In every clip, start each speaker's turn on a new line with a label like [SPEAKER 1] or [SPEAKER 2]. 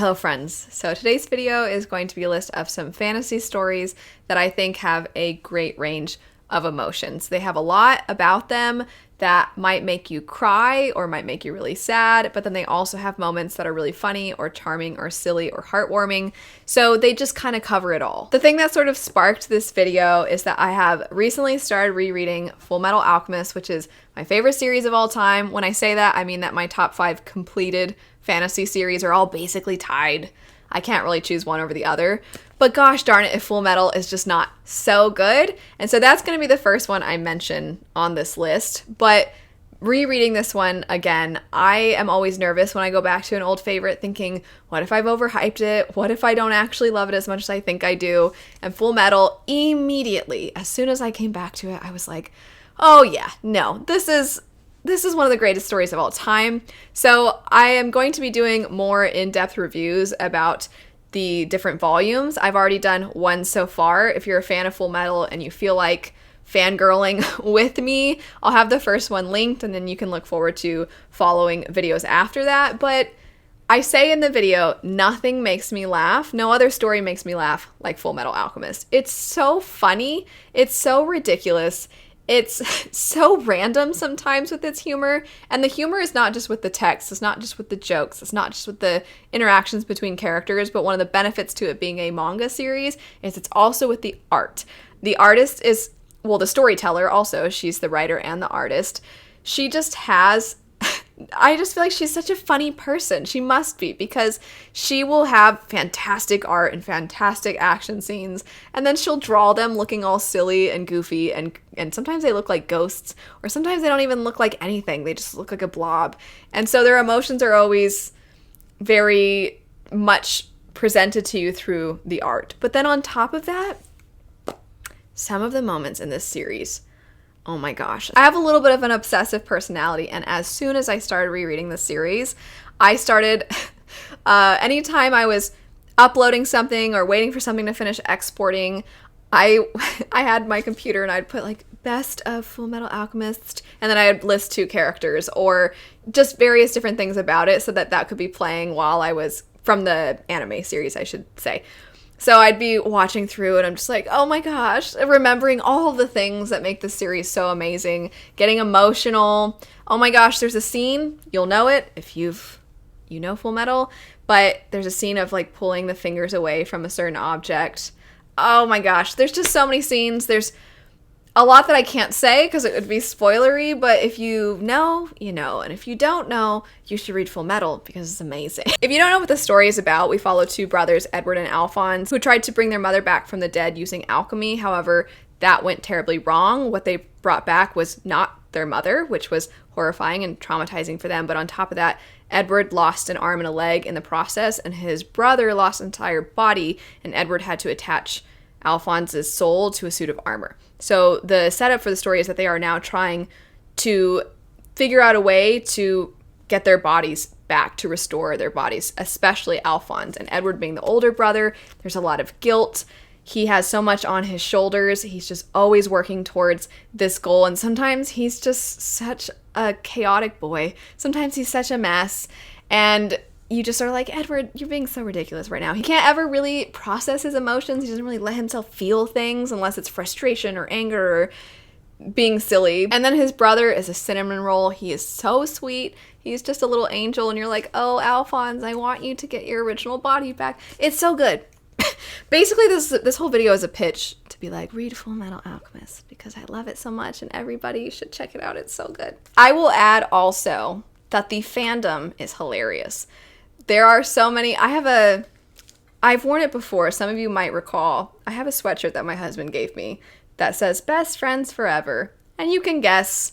[SPEAKER 1] Hello friends, so today's video is going to be a list of some fantasy stories that I think have a great range of emotions. They have a lot about them that might make you cry or might make you really sad, but then they also have moments that are really funny or charming or silly or heartwarming, so they just kind of cover it all. The thing that sort of sparked this video is that I have recently started rereading Fullmetal Alchemist, which is my favorite series of all time. When I say that, I mean that my top 5 completed fantasy series are all basically tied. I can't really choose one over the other, but gosh darn it if Fullmetal is just not so good. And so that's going to be the first one I mention on this list. But rereading this one again, I am always nervous when I go back to an old favorite thinking, what if I've overhyped it? What if I don't actually love it as much as I think I do? And Fullmetal, immediately, as soon as I came back to it, I was like, oh yeah, no, this is one of the greatest stories of all time. So I am going to be doing more in-depth reviews about the different volumes. I've already done one so far. If you're a fan of Fullmetal and you feel like fangirling with me, I'll have the first one linked and then you can look forward to following videos after that. But I say in the video, nothing makes me laugh. No other story makes me laugh like Fullmetal Alchemist. It's so funny. It's so ridiculous. It's so random sometimes with its humor, and the humor is not just with the text, it's not just with the jokes, it's not just with the interactions between characters, but one of the benefits to it being a manga series is it's also with the art. The artist is, well, the storyteller also, she's the writer and the artist. She just has, I just feel like she's such a funny person. She must be, because she will have fantastic art and fantastic action scenes, and then she'll draw them looking all silly and goofy, and sometimes they look like ghosts, or sometimes they don't even look like anything. They just look like a blob. And so their emotions are always very much presented to you through the art. But then on top of that, some of the moments in this series, oh my gosh. I have a little bit of an obsessive personality, and as soon as I started rereading the series, I started, anytime I was uploading something or waiting for something to finish exporting, I had my computer and I'd put like best of Fullmetal Alchemist, and then I'd list 2 characters or just various different things about it so that could be playing while I was, from the anime series, I should say. So I'd be watching through and I'm just like, oh my gosh, remembering all the things that make this series so amazing, getting emotional. Oh my gosh, there's a scene, you'll know it if you know Fullmetal, but there's a scene of like pulling the fingers away from a certain object. Oh my gosh, there's just so many scenes. There's a lot that I can't say because it would be spoilery, but if you know, you know. And if you don't know, you should read Fullmetal because it's amazing. If you don't know what the story is about, we follow 2 brothers, Edward and Alphonse, who tried to bring their mother back from the dead using alchemy. However, that went terribly wrong. What they brought back was not their mother, which was horrifying and traumatizing for them. But on top of that, Edward lost an arm and a leg in the process, and his brother lost an entire body, and Edward had to attach Alphonse's soul to a suit of armor. So the setup for the story is that they are now trying to figure out a way to get their bodies back, to restore their bodies, especially Alphonse. And Edward being the older brother, there's a lot of guilt. He has so much on his shoulders. He's just always working towards this goal. And sometimes he's just such a chaotic boy. Sometimes he's such a mess. And you just are like, Edward, you're being so ridiculous right now. He can't ever really process his emotions. He doesn't really let himself feel things unless it's frustration or anger or being silly. And then his brother is a cinnamon roll. He is so sweet. He's just a little angel, and you're like, oh, Alphonse, I want you to get your original body back. It's so good. Basically, this whole video is a pitch to be like, read Fullmetal Alchemist because I love it so much and everybody should check it out. It's so good. I will add also that the fandom is hilarious. There are so many. I've worn it before. Some of you might recall. I have a sweatshirt that my husband gave me that says best friends forever. And you can guess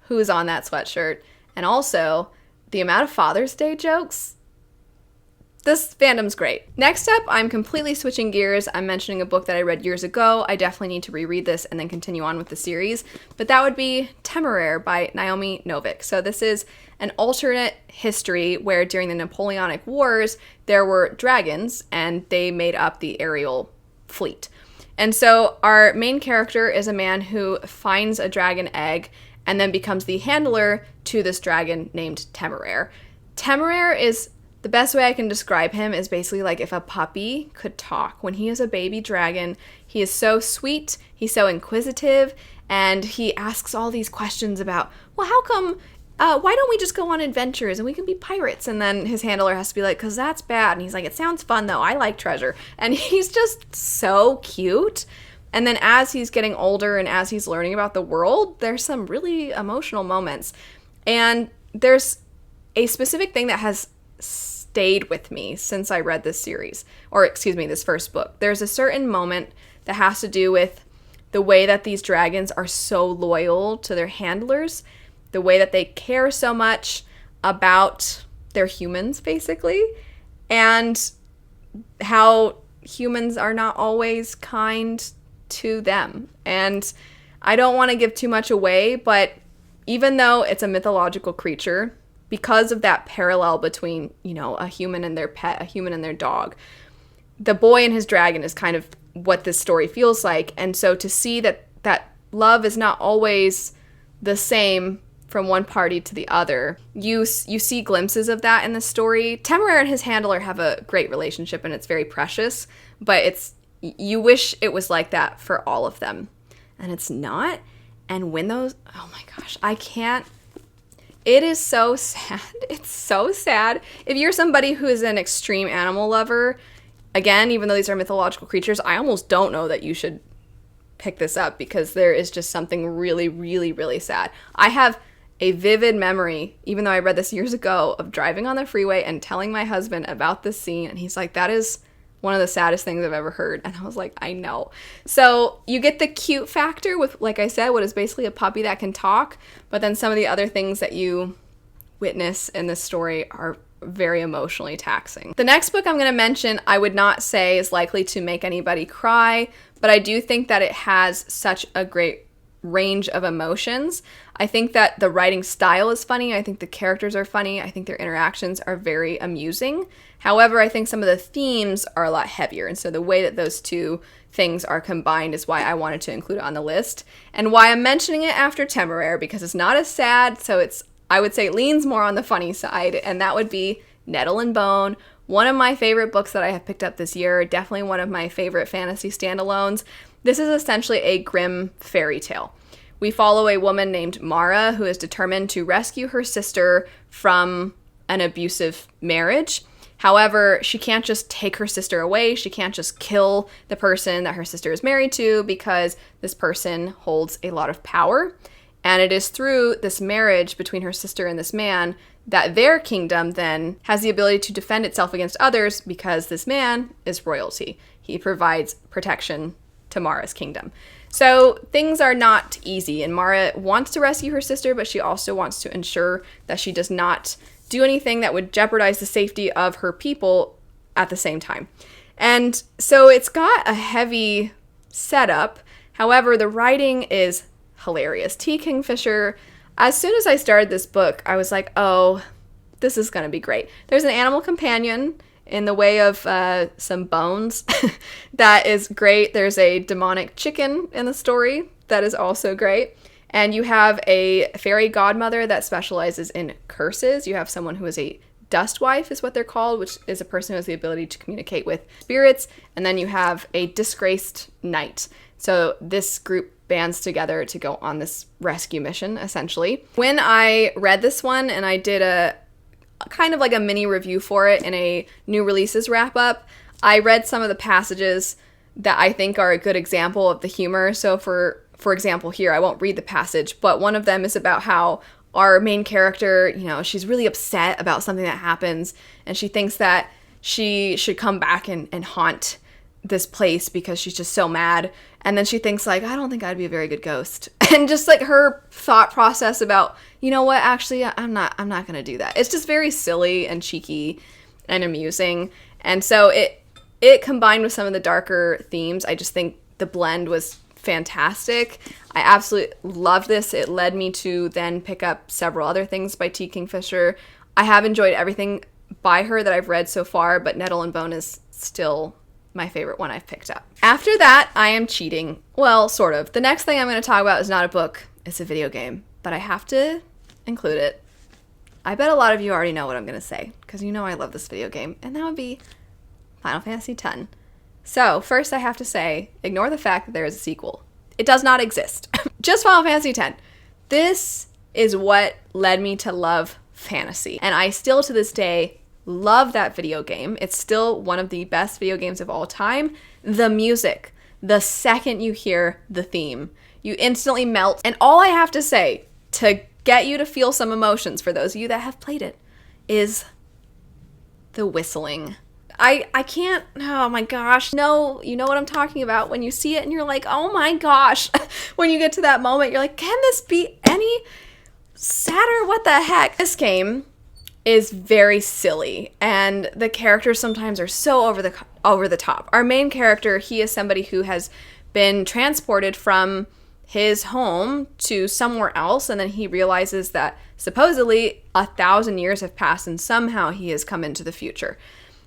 [SPEAKER 1] who's on that sweatshirt. And also the amount of Father's Day jokes. This fandom's great. Next up, I'm completely switching gears. I'm mentioning a book that I read years ago. I definitely need to reread this and then continue on with the series. But that would be Temeraire by Naomi Novik. So this is an alternate history where during the Napoleonic Wars, there were dragons and they made up the aerial fleet. And so our main character is a man who finds a dragon egg and then becomes the handler to this dragon named Temeraire. Temeraire is The best way I can describe him is basically like if a puppy could talk. When he is a baby dragon, he is so sweet, he's so inquisitive, and he asks all these questions about, well, how come, why don't we just go on adventures and we can be pirates? And then his handler has to be like, because that's bad. And he's like, it sounds fun though, I like treasure. And he's just so cute. And then as he's getting older and as he's learning about the world, there's some really emotional moments. And there's a specific thing that has stayed with me since I read this series, or excuse me, this first book. There's a certain moment that has to do with the way that these dragons are so loyal to their handlers, the way that they care so much about their humans, basically, and how humans are not always kind to them. And I don't want to give too much away, but even though it's a mythological creature, because of that parallel between, you know, a human and their pet, a human and their dog, the boy and his dragon is kind of what this story feels like. And so to see that love is not always the same from one party to the other, you see glimpses of that in the story. Temeraire and his handler have a great relationship, and it's very precious, but you wish it was like that for all of them, and it's not. And when those, oh my gosh, I can't, it is so sad. It's so sad. If you're somebody who is an extreme animal lover, again, even though these are mythological creatures, I almost don't know that you should pick this up, because there is just something really, really, really sad. I have a vivid memory, even though I read this years ago, of driving on the freeway and telling my husband about this scene, and he's like, that is one of the saddest things I've ever heard. And I was like, I know. So you get the cute factor with, like I said, what is basically a puppy that can talk, but then some of the other things that you witness in this story are very emotionally taxing. The next book I'm going to mention, I would not say is likely to make anybody cry, but I do think that it has such a great range of emotions. I think that the writing style is funny. I think the characters are funny. I think their interactions are very amusing. However, I think some of the themes are a lot heavier. And so the way that those two things are combined is why I wanted to include it on the list, and why I'm mentioning it after Temeraire, because it's not as sad. So I would say it leans more on the funny side, and that would be Nettle and Bone. One of my favorite books that I have picked up this year, definitely one of my favorite fantasy standalones. This is essentially a grim fairy tale. We follow a woman named Mara who is determined to rescue her sister from an abusive marriage. However, she can't just take her sister away. She can't just kill the person that her sister is married to, because this person holds a lot of power. And it is through this marriage between her sister and this man that their kingdom then has the ability to defend itself against others, because this man is royalty. He provides protection to Mara's kingdom. So things are not easy, and Mara wants to rescue her sister, but she also wants to ensure that she does not do anything that would jeopardize the safety of her people at the same time. And so it's got a heavy setup. However, the writing is hilarious. T. Kingfisher, as soon as I started this book, I was like, oh, this is going to be great. There's an animal companion in the way of some bones that is great. There's a demonic chicken in the story that is also great. And you have a fairy godmother that specializes in curses. You have someone who is a dust wife, is what they're called, which is a person who has the ability to communicate with spirits. And then you have a disgraced knight. So this group bands together to go on this rescue mission, essentially. When I read this one, and I did a kind of like a mini review for it in a new releases wrap up, I read some of the passages that I think are a good example of the humor. So for example here, I won't read the passage, but one of them is about how our main character, you know, she's really upset about something that happens, and she thinks that she should come back and haunt this place because she's just so mad. And then she thinks like, I don't think I'd be a very good ghost. And just like her thought process about, you know what, actually, I'm not going to do that. It's just very silly and cheeky and amusing. And so it combined with some of the darker themes, I just think the blend was fantastic. I absolutely loved this. It led me to then pick up several other things by T. Kingfisher. I have enjoyed everything by her that I've read so far, but Nettle and Bone is still my favorite one I've picked up. After that, I am cheating. Well, sort of. The next thing I'm going to talk about is not a book, it's a video game, but I have to include it. I bet a lot of you already know what I'm going to say, because you know I love this video game, and that would be Final Fantasy X. So, first I have to say, ignore the fact that there is a sequel. It does not exist. Just Final Fantasy X. This is what led me to love fantasy, and I still to this day love that video game. It's still one of the best video games of all time. The music, the second you hear the theme, you instantly melt. And all I have to say to get you to feel some emotions, for those of you that have played it, is the whistling. I can't, oh my gosh. No, you know what I'm talking about when you see it and you're like, oh my gosh. When you get to that moment, you're like, can this be any sadder? What the heck? This game is very silly, and the characters sometimes are so over the top. Our main character, he is somebody who has been transported from his home to somewhere else, and then he realizes that supposedly 1,000 years have passed and somehow he has come into the future.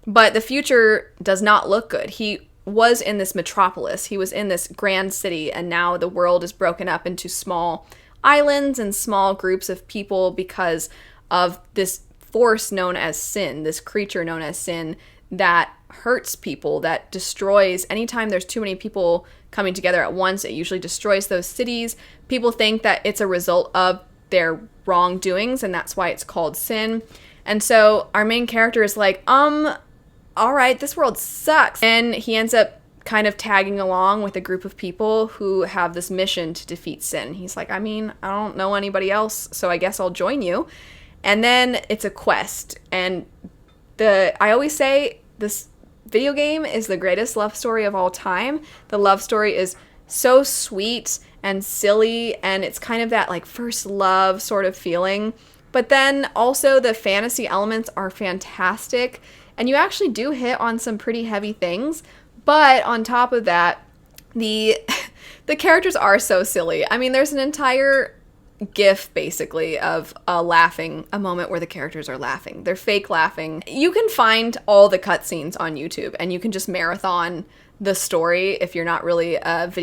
[SPEAKER 1] But the future does not look good. He was in this metropolis, he was in this grand city, and now the world is broken up into small islands and small groups of people because of this force known as sin, this creature known as sin that hurts people, that destroys. Anytime there's too many people coming together at once, it usually destroys those cities. People think that it's a result of their wrongdoings, and that's why it's called sin. And so our main character is like, all right, this world sucks. And he ends up kind of tagging along with a group of people who have this mission to defeat sin. He's like, I mean, I don't know anybody else, so I guess I'll join you. And then it's a quest. And I always say this video game is the greatest love story of all time. The love story is so sweet and silly, and it's kind of that like first love sort of feeling. But then also the fantasy elements are fantastic, and you actually do hit on some pretty heavy things. But on top of that, the characters are so silly. I mean, there's an entire GIF basically of a moment where the characters are laughing. They're fake laughing. You can find all the cutscenes on YouTube, and you can just marathon the story if you're not really if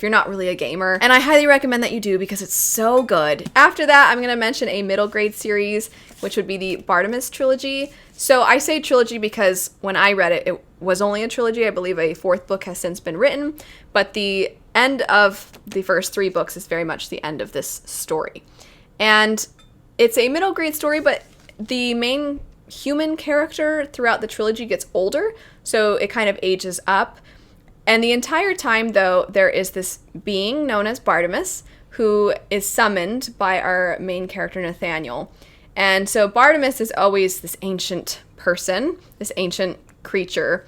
[SPEAKER 1] you're not really a gamer. And I highly recommend that you do, because it's so good. After that, I'm going to mention a middle grade series, which would be the Bartimaeus trilogy. So I say trilogy because when I read it, it was only a trilogy. I believe a fourth book has since been written, but the end of the first 3 books is very much the end of this story. And it's a middle grade story, but the main human character throughout the trilogy gets older, so it kind of ages up. And the entire time, though, there is this being known as Bartimaeus who is summoned by our main character, Nathaniel. And so Bartimaeus is always this ancient person, this ancient creature.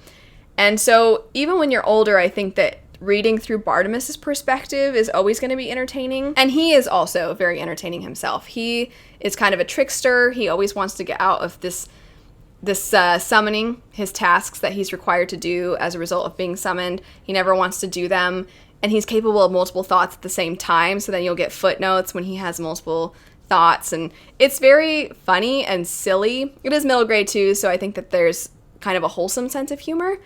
[SPEAKER 1] And so even when you're older, I think that reading through Bartimaeus' perspective is always going to be entertaining. And he is also very entertaining himself. He is kind of a trickster. He always wants to get out of this summoning, his tasks that he's required to do as a result of being summoned. He never wants to do them. And he's capable of multiple thoughts at the same time. So then you'll get footnotes when he has multiple thoughts. And it's very funny and silly. It is middle grade too, so I think that there's kind of a wholesome sense of humor.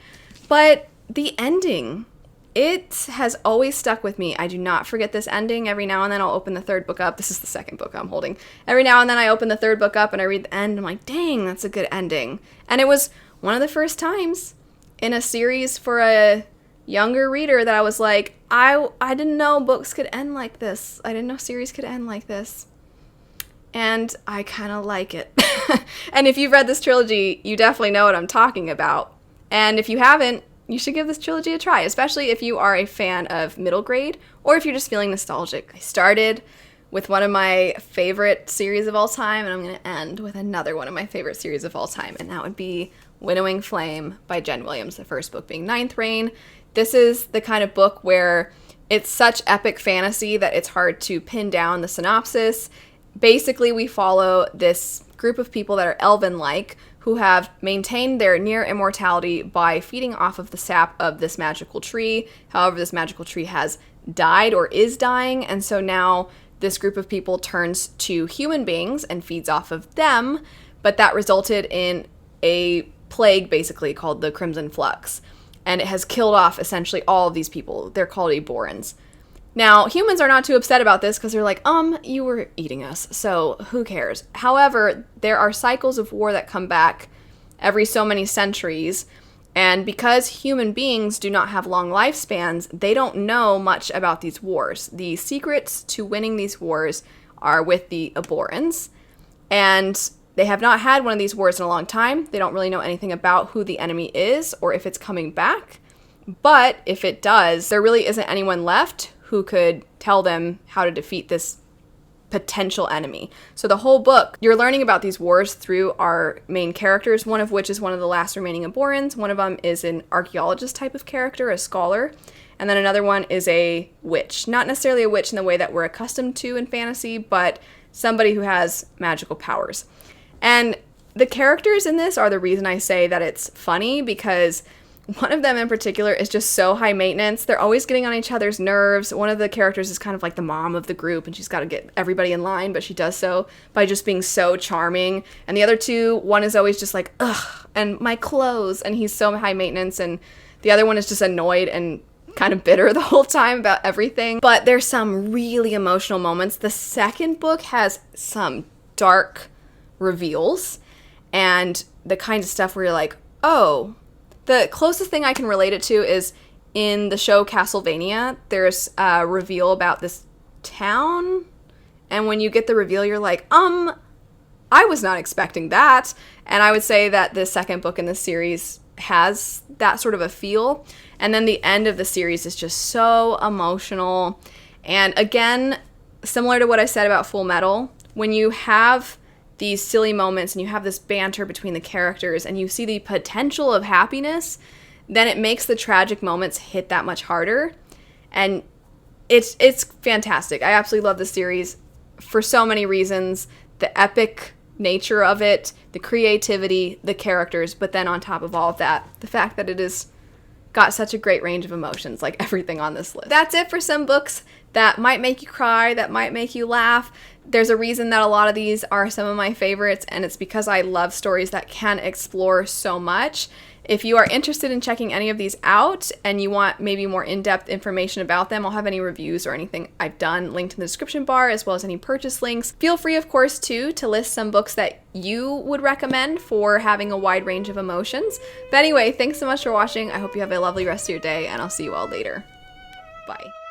[SPEAKER 1] But the ending, it has always stuck with me. I do not forget this ending. Every now and then I'll open the 3rd book up. This is the 2nd book I'm holding. Every now and then I open the 3rd book up and I read the end. I'm like, dang, that's a good ending. And it was one of the first times in a series for a younger reader that I was like, I didn't know books could end like this. I didn't know series could end like this. And I kind of like it. And if you've read this trilogy, you definitely know what I'm talking about. And if you haven't, you should give this trilogy a try, especially if you are a fan of middle grade or if you're just feeling nostalgic. I started with one of my favorite series of all time, and I'm going to end with another one of my favorite series of all time, and that would be Winnowing Flame by Jen Williams, the first book being Ninth Reign. This is the kind of book where it's such epic fantasy that it's hard to pin down the synopsis. Basically, we follow this group of people that are elven-like who have maintained their near immortality by feeding off of the sap of this magical tree. However, this magical tree has died or is dying, and so now this group of people turns to human beings and feeds off of them, but that resulted in a plague basically called the Crimson Flux, and it has killed off essentially all of these people. They're called Aborans. Now, humans are not too upset about this because they're like, you were eating us, so who cares? However, there are cycles of war that come back every so many centuries, and because human beings do not have long lifespans, they don't know much about these wars. The secrets to winning these wars are with the Aborans, and they have not had one of these wars in a long time. They don't really know anything about who the enemy is or if it's coming back. But if it does, there really isn't anyone left who could tell them how to defeat this potential enemy. So the whole book, you're learning about these wars through our main characters, one of which is one of the last remaining Aborans. One of them is an archaeologist type of character, a scholar. And then another one is a witch. Not necessarily a witch in the way that we're accustomed to in fantasy, but somebody who has magical powers. And the characters in this are the reason I say that it's funny, because one of them in particular is just so high maintenance. They're always getting on each other's nerves. One of the characters is kind of like the mom of the group, and she's got to get everybody in line, but she does so by just being so charming. And the other two, one is always just like, ugh, and my clothes, and he's so high maintenance, and the other one is just annoyed and kind of bitter the whole time about everything. But there's some really emotional moments. The second book has some dark reveals and the kind of stuff where you're like, oh. The closest thing I can relate it to is in the show Castlevania. There's a reveal about this town, and when you get the reveal, you're like, I was not expecting that. And I would say that the second book in the series has that sort of a feel. And then the end of the series is just so emotional. And again, similar to what I said about Fullmetal, when you have these silly moments and you have this banter between the characters and you see the potential of happiness, then it makes the tragic moments hit that much harder. And it's fantastic. I absolutely love the series for so many reasons. The epic nature of it, the creativity, the characters, but then on top of all of that, the fact that it is got such a great range of emotions, like everything on this list. That's it for some books that might make you cry, that might make you laugh. There's a reason that a lot of these are some of my favorites, and it's because I love stories that can explore so much. If you are interested in checking any of these out and you want maybe more in-depth information about them, I'll have any reviews or anything I've done linked in the description bar, as well as any purchase links. Feel free, of course, too, to list some books that you would recommend for having a wide range of emotions. But anyway, thanks so much for watching. I hope you have a lovely rest of your day, and I'll see you all later. Bye.